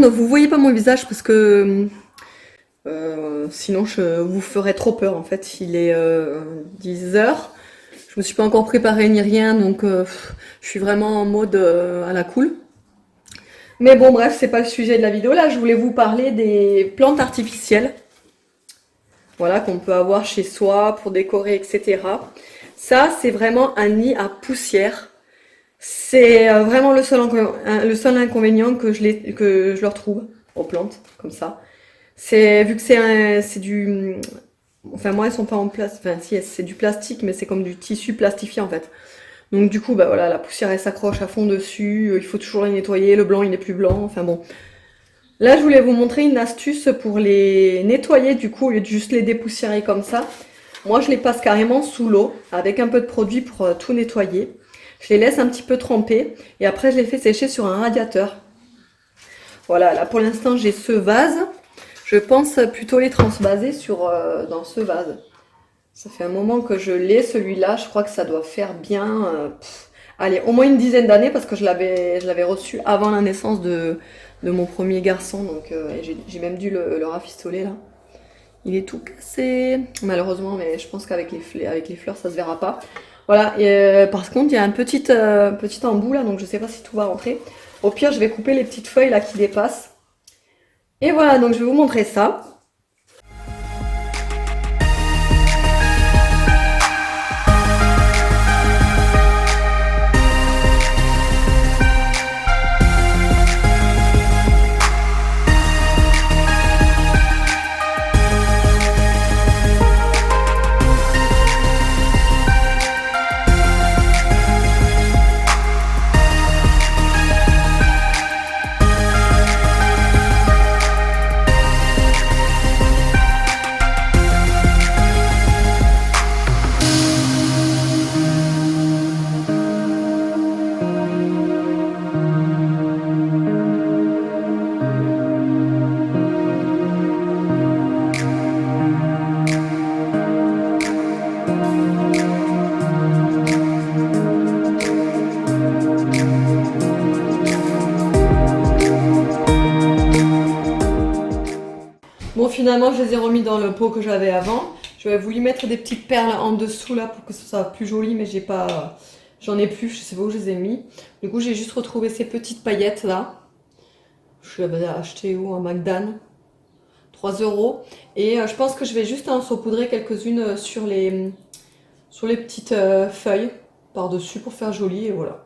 contre, vous voyez pas mon visage parce que sinon je vous ferais trop peur en fait. Il est 10 heures. Je me suis pas encore préparée ni rien, donc je suis vraiment en mode à la cool. Mais bon, bref, c'est pas le sujet de la vidéo. Là, je voulais vous parler des plantes artificielles, voilà, qu'on peut avoir chez soi pour décorer, etc. Ça, c'est vraiment un nid à poussière. C'est vraiment le seul inconvénient que je leur trouve aux plantes, comme ça. C'est vu que c'est du, enfin moi elles sont pas en plastique, enfin si c'est du plastique, mais c'est comme du tissu plastifié en fait. Donc du coup bah voilà, la poussière elle s'accroche à fond dessus, il faut toujours les nettoyer, le blanc il est plus blanc, enfin bon. Là je voulais vous montrer une astuce pour les nettoyer du coup au lieu de juste les dépoussiérer comme ça. Moi je les passe carrément sous l'eau avec un peu de produit pour tout nettoyer. Je les laisse un petit peu tremper et après je les fais sécher sur un radiateur. Voilà, là pour l'instant j'ai ce vase. Je pense plutôt les transvaser dans ce vase. Ça fait un moment que je l'ai, celui-là. Je crois que ça doit faire bien, allez, au moins une dizaine d'années parce que je l'avais reçu avant la naissance de mon premier garçon. Donc j'ai même dû le rafistoler là. Il est tout cassé, malheureusement, mais je pense qu'avec avec les fleurs, ça se verra pas. Voilà, et par contre, il y a un petit embout là, donc je sais pas si tout va rentrer. Au pire, je vais couper les petites feuilles là qui dépassent. Et voilà, donc je vais vous montrer ça. Bon, finalement, je les ai remis dans le pot que j'avais avant. Je vais voulu mettre des petites perles en dessous là pour que ce soit plus joli, mais j'en ai plus, je sais pas où je les ai mis. Du coup, j'ai juste retrouvé ces petites paillettes là. Je l'avais acheté où? Un Magdan. 3 euros. Et je pense que je vais juste en saupoudrer quelques-unes sur les petites feuilles par-dessus pour faire joli et voilà.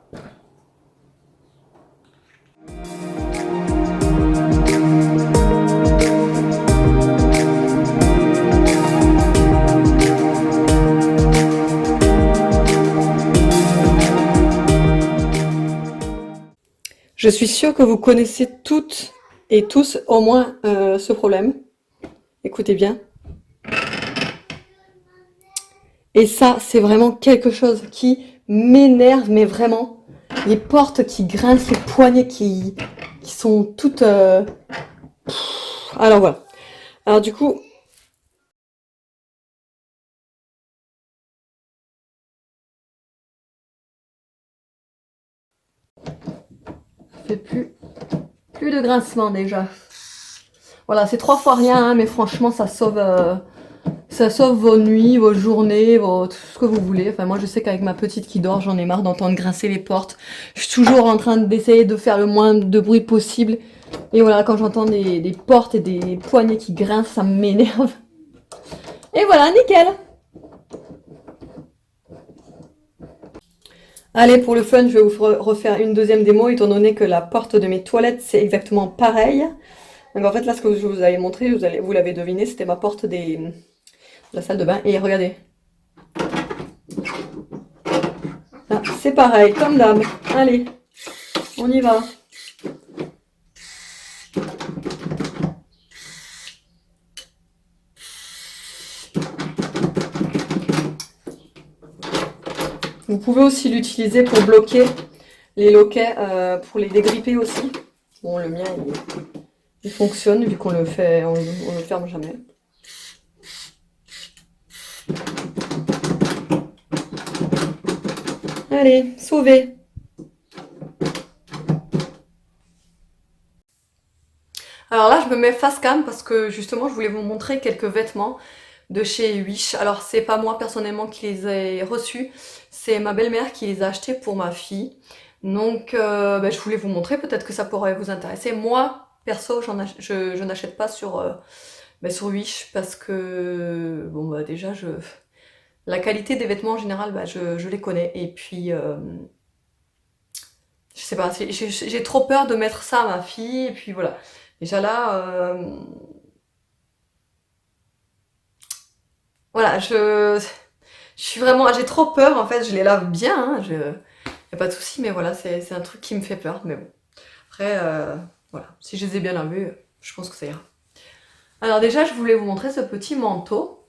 Je suis sûre que vous connaissez toutes et tous au moins ce problème. Écoutez bien. Et ça, c'est vraiment quelque chose qui m'énerve, mais vraiment. Les portes qui grincent, les poignées qui sont toutes... Alors voilà. Alors du coup... Ça fait plus de grincement déjà. Voilà, c'est 3 fois rien, hein, mais franchement, ça sauve vos nuits, vos journées, tout ce que vous voulez. Enfin, moi, je sais qu'avec ma petite qui dort, j'en ai marre d'entendre grincer les portes. Je suis toujours en train d'essayer de faire le moins de bruit possible. Et voilà, quand j'entends des portes et des poignées qui grincent, ça m'énerve. Et voilà, nickel. Allez, pour le fun, je vais vous refaire une deuxième démo, étant donné que la porte de mes toilettes, c'est exactement pareil. Donc en fait, là, ce que je vous avais montré, vous l'avez deviné, c'était ma porte de la salle de bain. Et regardez. Là, c'est pareil, comme d'hab. Allez, on y va. Vous pouvez aussi l'utiliser pour bloquer les loquets, pour les dégripper aussi. Bon, le mien, il fonctionne vu qu'on le fait, on le ferme jamais. Allez, sauvé. Alors là, je me mets face cam parce que justement, je voulais vous montrer quelques vêtements de chez Wish. Alors, c'est pas moi personnellement qui les ai reçus, c'est ma belle-mère qui les a achetés pour ma fille. Donc, ben, je voulais vous montrer, peut-être que ça pourrait vous intéresser. Moi, perso, je n'achète pas sur, ben, sur Wish parce que, bon, bah déjà, la qualité des vêtements en général, bah, je les connais. Et puis, je sais pas, j'ai trop peur de mettre ça à ma fille. Et puis voilà. Déjà là, voilà, je suis vraiment, j'ai trop peur en fait. Je les lave bien, hein, y a pas de souci, mais voilà, c'est un truc qui me fait peur. Mais bon, après, voilà, si je les ai bien lavés, je pense que ça ira. Alors déjà, je voulais vous montrer ce petit manteau.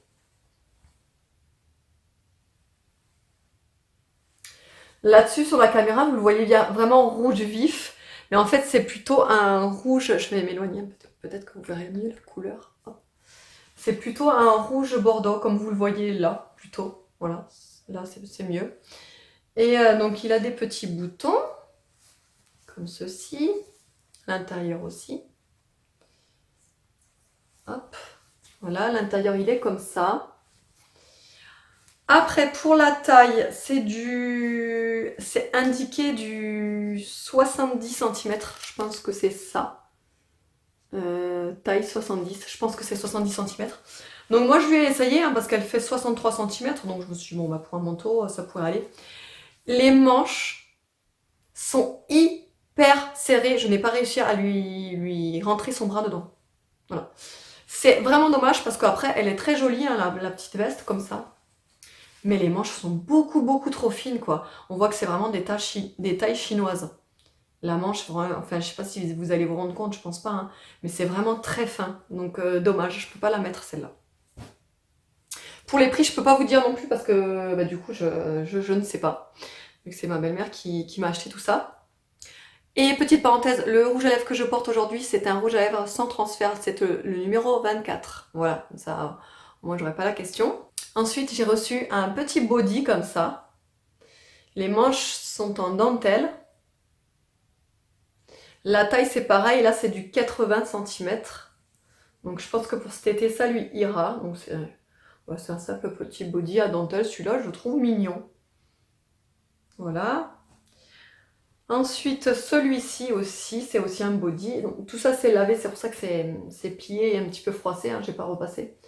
Là-dessus, sur la caméra, vous le voyez bien, vraiment rouge vif. Mais en fait, c'est plutôt un rouge. Je vais m'éloigner, peut-être que vous verrez mieux la couleur. Hop. C'est plutôt un rouge bordeaux, comme vous le voyez là, plutôt. Voilà, là c'est mieux. Et donc, il a des petits boutons, comme ceci. L'intérieur aussi. Hop. Voilà, l'intérieur, il est comme ça. Après, pour la taille, c'est indiqué du 70 cm. Je pense que c'est ça. Taille 70. Je pense que c'est 70 cm. Donc moi, je vais essayer, hein, parce qu'elle fait 63 cm. Donc je me suis dit, bon, bah, pour un manteau, ça pourrait aller. Les manches sont hyper serrées. Je n'ai pas réussi à lui rentrer son bras dedans. Voilà. C'est vraiment dommage parce qu'après, elle est très jolie, hein, la petite veste, comme ça. Mais les manches sont beaucoup, beaucoup trop fines, quoi. On voit que c'est vraiment des tailles chinoises. La manche, enfin, je sais pas si vous allez vous rendre compte, je pense pas, hein, mais c'est vraiment très fin. Donc, dommage, je peux pas la mettre, celle-là. Pour les prix, je peux pas vous dire non plus parce que, bah, du coup, je ne sais pas. Vu que c'est ma belle-mère qui m'a acheté tout ça. Et petite parenthèse, le rouge à lèvres que je porte aujourd'hui, c'est un rouge à lèvres sans transfert. C'est le numéro 24. Voilà, ça, moi, j'aurais pas la question. Ensuite, j'ai reçu un petit body comme ça. Les manches sont en dentelle. La taille, c'est pareil. Là, c'est du 80 cm. Donc, je pense que pour cet été, ça lui ira. Donc, c'est un simple petit body à dentelle. Celui-là, je le trouve mignon. Voilà. Ensuite, celui-ci aussi, c'est aussi un body. Donc, tout ça, c'est lavé. C'est pour ça que c'est plié et un petit peu froissé. Hein, j'ai pas repassé.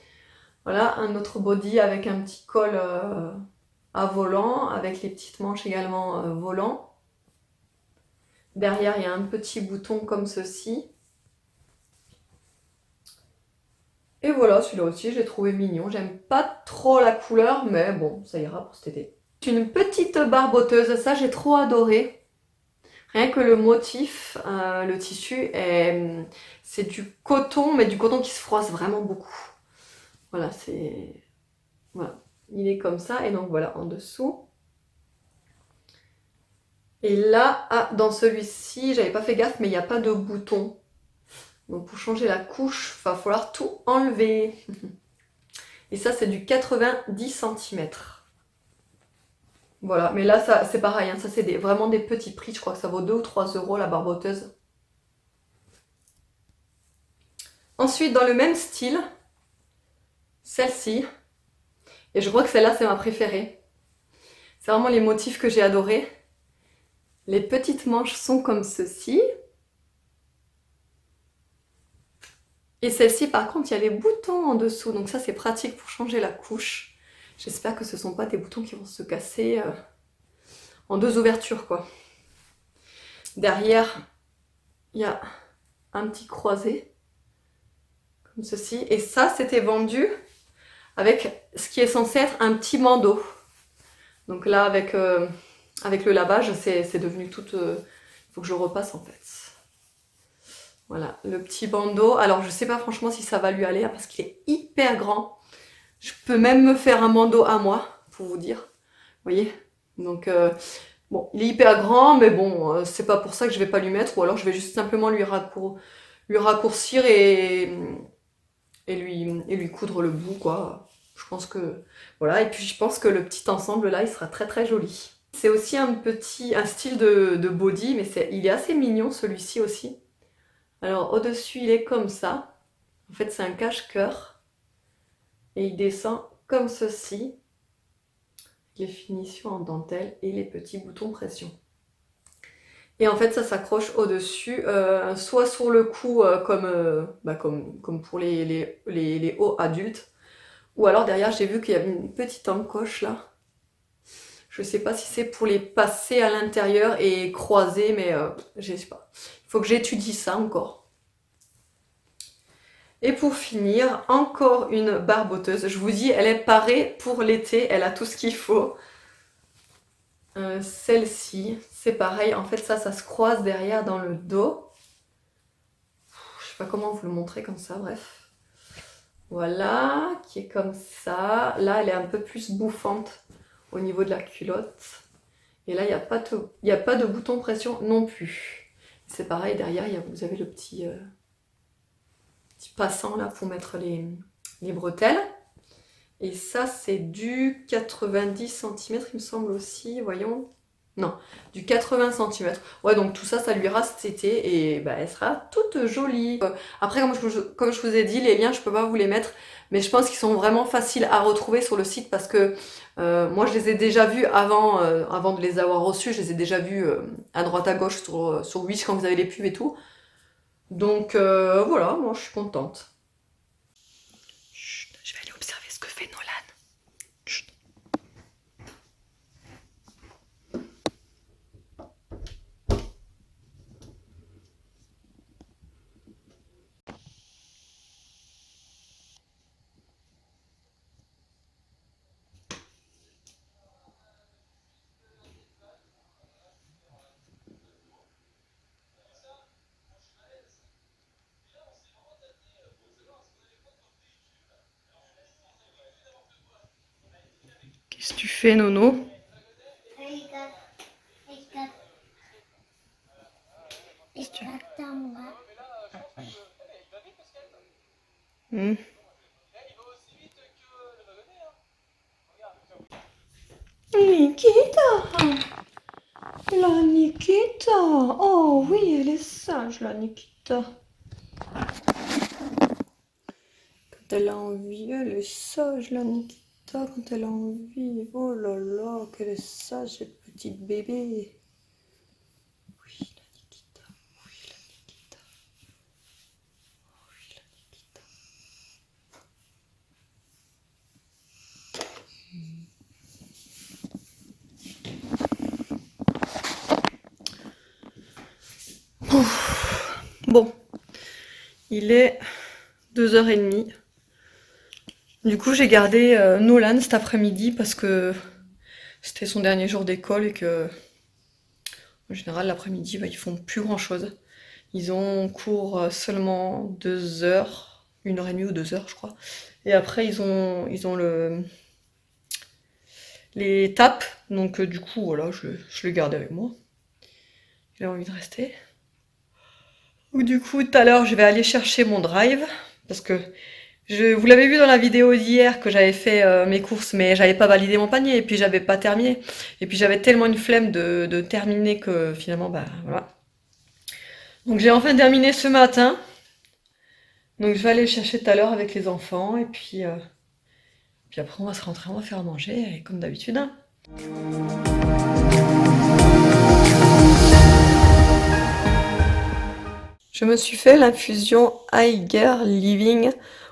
Voilà, un autre body avec un petit col à volant, avec les petites manches également volant. Derrière, il y a un petit bouton comme ceci. Et voilà, celui-là aussi, je l'ai trouvé mignon. J'aime pas trop la couleur, mais bon, ça ira pour cet été. Une petite barboteuse, ça j'ai trop adoré. Rien que le motif, le tissu, c'est du coton, mais du coton qui se froisse vraiment beaucoup. Voilà, voilà, il est comme ça, et donc voilà, en dessous. Et là, dans celui-ci, j'avais pas fait gaffe, mais il n'y a pas de bouton. Donc pour changer la couche, il va falloir tout enlever. Et ça, c'est du 90 cm. Voilà, mais là, ça c'est pareil, hein, ça c'est vraiment des petits prix. Je crois que ça vaut 2 ou 3 euros la barboteuse. Ensuite, dans le même style, celle-ci. Et je crois que celle-là, c'est ma préférée. C'est vraiment les motifs que j'ai adorés. Les petites manches sont comme ceci. Et celle-ci, par contre, il y a les boutons en dessous. Donc ça, c'est pratique pour changer la couche. J'espère que ce ne sont pas des boutons qui vont se casser en 2 ouvertures, quoi. Derrière, il y a un petit croisé, comme ceci. Et ça, c'était vendu avec ce qui est censé être un petit bandeau. Donc là, avec le lavage, c'est devenu tout... Il faut que je repasse, en fait. Voilà, le petit bandeau. Alors, je sais pas franchement si ça va lui aller, hein, parce qu'il est hyper grand. Je peux même me faire un bandeau à moi, pour vous dire. Vous voyez? Donc, bon, il est hyper grand, mais bon, c'est pas pour ça que je vais pas lui mettre, ou alors je vais juste simplement lui raccourcir et lui coudre le bout, quoi. Je pense que... Voilà, et puis je pense que le petit ensemble, là, il sera très très joli. C'est aussi un style de body, mais il est assez mignon, celui-ci aussi. Alors au-dessus, il est comme ça. En fait, c'est un cache-cœur. Et il descend comme ceci. Les finitions en dentelle et les petits boutons pression. Et en fait, ça s'accroche au-dessus, soit sur le cou, comme pour les hauts adultes, ou alors derrière, j'ai vu qu'il y avait une petite encoche là. Je sais pas si c'est pour les passer à l'intérieur et croiser, mais je sais pas. Il faut que j'étudie ça encore. Et pour finir, encore une barboteuse. Je vous dis, elle est parée pour l'été, elle a tout ce qu'il faut. Celle-ci, c'est pareil, en fait ça se croise derrière dans le dos. Je sais pas comment vous le montrer comme ça, bref. Voilà, qui est comme ça. Là, elle est un peu plus bouffante au niveau de la culotte. Et là, il n'y a pas de bouton pression non plus. C'est pareil, derrière, vous avez le petit passant là pour mettre les bretelles. Et ça, c'est du 90 cm, il me semble aussi, voyons. Non, du 80 cm. Ouais, donc tout ça, ça lui ira cet été et bah, elle sera toute jolie. Après, comme je vous ai dit, les liens, je peux pas vous les mettre, mais je pense qu'ils sont vraiment faciles à retrouver sur le site parce que moi, je les ai déjà vus avant de les avoir reçus. Je les ai déjà vus à droite à gauche sur Wish quand vous avez les pubs et tout. Donc voilà, moi, je suis contente. Chut, je vais aller observer ce que fait Nolan. Chut. Qu'est-ce que tu fais, Nono? Hmm. Nikita! La Nikita! Oh oui, elle est sage, la Nikita. Quand elle a envie, elle est sage, la Nikita. Quand elle a envie. Oh là là, qu'elle est sage, cette petite bébé. Oui, la Nikita. Oui, la Nikita. Oui, la Nikita. Ouf. Bon, il est 2h30. Du coup, j'ai gardé Nolan cet après-midi parce que c'était son dernier jour d'école et que, en général, l'après-midi, bah, ils font plus grand-chose. Ils ont cours seulement 2 heures, 1h30 ou 2 heures, je crois. Et après, ils ont les tapes. Donc, du coup, voilà, je le garde avec moi. Il a envie de rester. Ou du coup, tout à l'heure, je vais aller chercher mon drive parce que vous l'avez vu dans la vidéo d'hier que j'avais fait mes courses, mais j'avais pas validé mon panier et puis j'avais pas terminé. Et puis j'avais tellement une flemme de terminer que finalement, bah voilà. Donc j'ai enfin terminé ce matin. Donc je vais aller le chercher tout à l'heure avec les enfants et puis après on va se rentrer, on va faire à manger et comme d'habitude, hein. Je me suis fait l'infusion Eiger Living.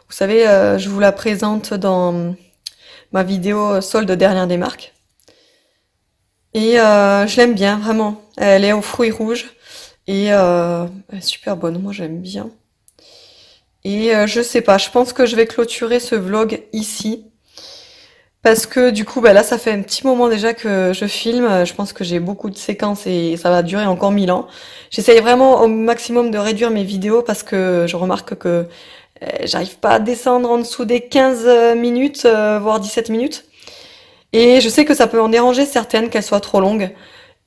Vous savez, je vous la présente dans ma vidéo solde dernière des marques. Et je l'aime bien, vraiment. Elle est aux fruits rouges et elle est super bonne, moi j'aime bien. Et je sais pas, je pense que je vais clôturer ce vlog ici. Parce que du coup, bah là, ça fait un petit moment déjà que je filme. Je pense que j'ai beaucoup de séquences et ça va durer encore 1000 ans. J'essaye vraiment au maximum de réduire mes vidéos parce que je remarque que j'arrive pas à descendre en dessous des 15 minutes, voire 17 minutes. Et je sais que ça peut en déranger certaines qu'elles soient trop longues.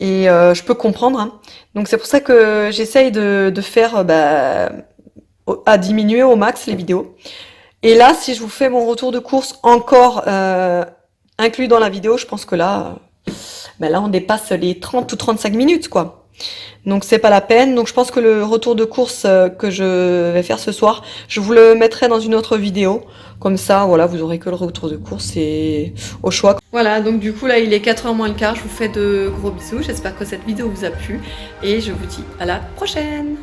Et je peux comprendre, hein. Donc c'est pour ça que j'essaye de faire à diminuer au max les vidéos. Et là, si je vous fais mon retour de course encore inclus dans la vidéo, je pense que là, là on dépasse les 30 ou 35 minutes, quoi. Donc c'est pas la peine. Donc je pense que le retour de course que je vais faire ce soir, je vous le mettrai dans une autre vidéo. Comme ça, voilà, vous aurez que le retour de course et au choix. Voilà, donc du coup là il est 4h moins le quart. Je vous fais de gros bisous. J'espère que cette vidéo vous a plu. Et je vous dis à la prochaine.